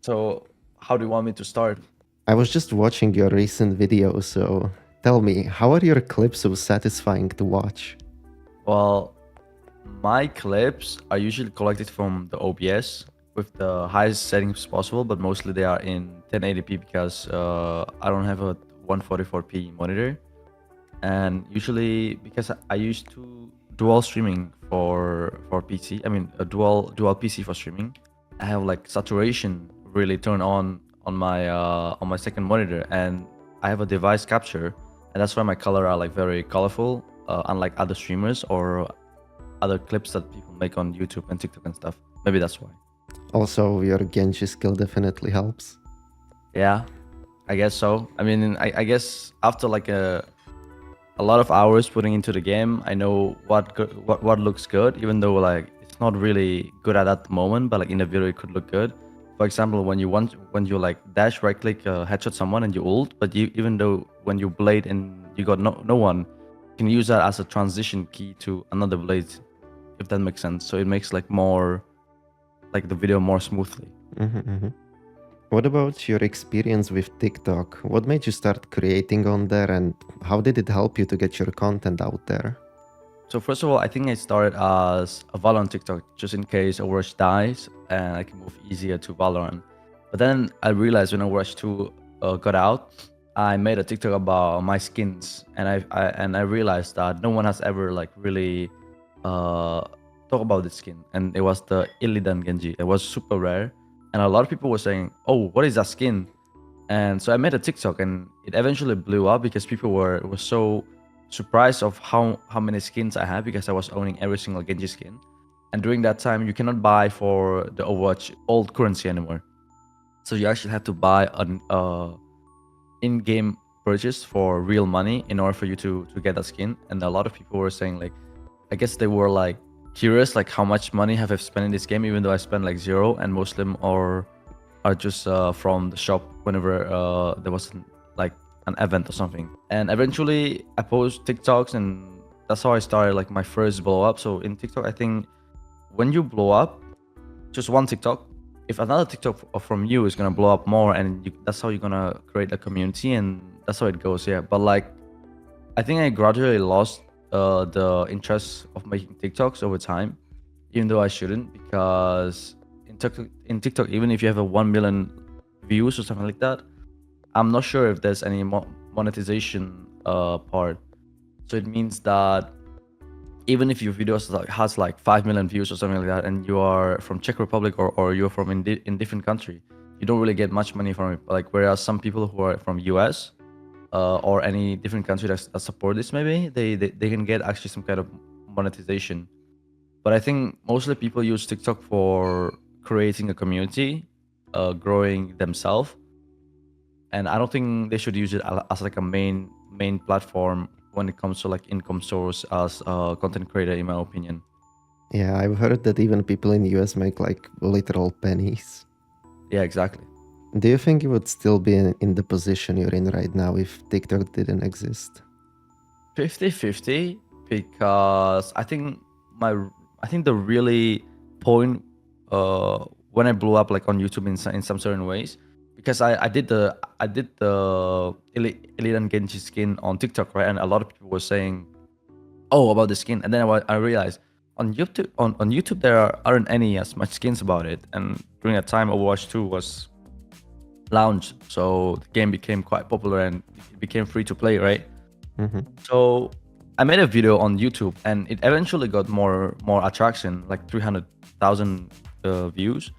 So, how do you want me to start? I was just watching your recent video, so tell me, how are your clips so satisfying to watch? Well, my clips are usually collected from the OBS with the highest settings possible, but mostly they are in 1080p because I don't have a 144p monitor. And usually because I used to dual streaming for PC, I mean a dual PC for streaming. I have like saturation really turned on my second monitor, and I have a device capture, and that's why my color are like very colorful, unlike other streamers or other clips that people make on YouTube and TikTok and stuff. Maybe that's why. Also, your genji skill definitely helps. Yeah, I guess so. I mean, I guess after like a lot of hours putting into the game, I know what looks good, even though like it's not really good at that moment, but like in the video it could look good. For example, when you like dash right click headshot someone and you ult, but even though when you blade and you got no one, you can use that as a transition key to another blade, if that makes sense. So it makes like more like the video more smoothly. What about your experience with TikTok? What made you start creating on there, and how did it help you to get your content out there? So first of all, I think I started as a Valorant TikTok just in case Overwatch dies and I can move easier to Valorant. But then I realized when Overwatch 2 got out, I made a TikTok about my skins, and I realized that no one has ever like really talk about this skin, and it was the Illidan Genji. It was super rare, and a lot of people were saying, "Oh, what is that skin?" And so I made a TikTok, and it eventually blew up because people were so surprised of how many skins I had because I was owning every single Genji skin. And during that time, you cannot buy for the Overwatch old currency anymore. So you actually have to buy an in-game purchase for real money in order for you to get that skin. And a lot of people were saying like, I guess they were like curious like how much money have I spent in this game, even though I spent like zero, and most of them are just from the shop whenever there was like an event or something. And eventually I post TikToks, and that's how I started like my first blow up. So in TikTok, I think when you blow up, just one TikTok, if another TikTok from you is gonna blow up more, and that's how you're gonna create a community, and that's how it goes. Yeah, but like I think I gradually lost the interest of making TikToks over time, even though I shouldn't, because in TikTok, even if you have a 1 million views or something like that, I'm not sure if there's any monetization part. So it means that even if your video has like 5 million views or something like that, and you are from Czech Republic or you're from in different country, you don't really get much money from it. Like whereas some people who are from US or any different country that support this, maybe they can get actually some kind of monetization. But I think mostly people use TikTok for creating a community, growing themselves, and I don't think they should use it as like a main platform when it comes to like income source as a content creator, in my opinion. Yeah, I've heard that even people in the US make like literal pennies. Yeah, exactly. Do you think you would still be in the position you're in right now if TikTok didn't exist? 50-50, because I think the really point when I blew up like on YouTube in some certain ways, because I did the Illidan Genji skin on TikTok, right? And a lot of people were saying, "Oh, about the skin," and then I realized on YouTube there aren't any as much skins about it. And during that time, Overwatch 2 was launched, so the game became quite popular and it became free to play, right? So I made a video on YouTube, and it eventually got more attraction, like 300,000 views.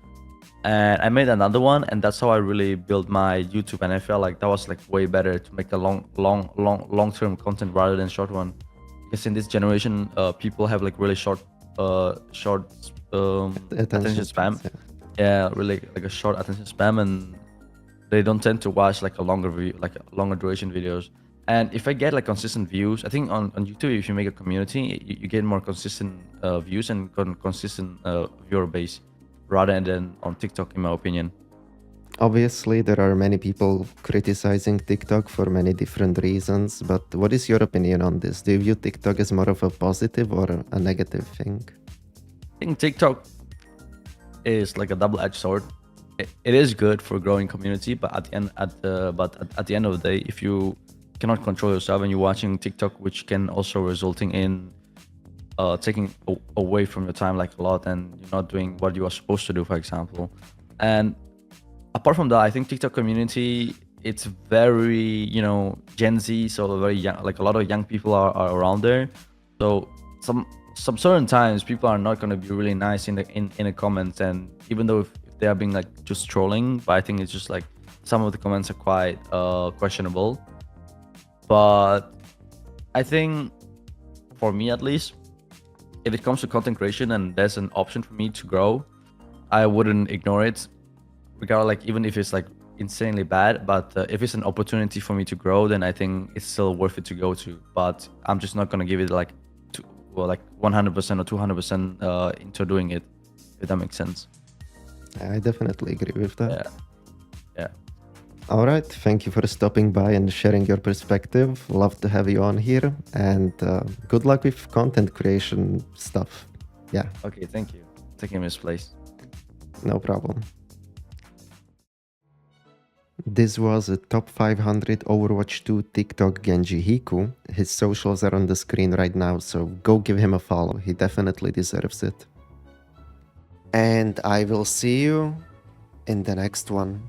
And I made another one, and that's how I really built my YouTube. And I felt like that was like way better to make a long term content rather than short one, because in this generation, people have like really short attention spam. Yeah, really like a short attention spam, and they don't tend to watch like a longer duration videos. And if I get like consistent views, I think on YouTube, if you make a community, you get more consistent views and consistent viewer base rather than on TikTok, in my opinion. Obviously, there are many people criticizing TikTok for many different reasons, but what is your opinion on this? Do you view TikTok as more of a positive or a negative thing? I think TikTok is like a double-edged sword, it is good for growing community, but at the end of the day, if you cannot control yourself and you're watching TikTok, which can also resulting in taking away from your time like a lot, and you're not doing what you are supposed to do, for example. And apart from that, I think TikTok community, it's very, Gen Z, so very young, like a lot of young people are around there. So some certain times people are not going to be really nice in the comments, and even though if they are being like just trolling, but I think it's just like some of the comments are quite questionable. But I think for me at least, if it comes to content creation and there's an option for me to grow, I wouldn't ignore it, regardless, like even if it's like insanely bad. But if it's an opportunity for me to grow, then I think it's still worth it to go to. But I'm just not gonna give it like like 100% or 200% into doing it, if that makes sense. I definitely agree with that. Yeah. Yeah. All right. Thank you for stopping by and sharing your perspective. Love to have you on here. And good luck with content creation stuff. Yeah, Okay. Thank you. Taking his place. no problem. This was a top 500 Overwatch 2 TikTok Genji Hiku. His socials are on the screen right now, so go give him a follow. He definitely deserves it. And I will see you in the next one.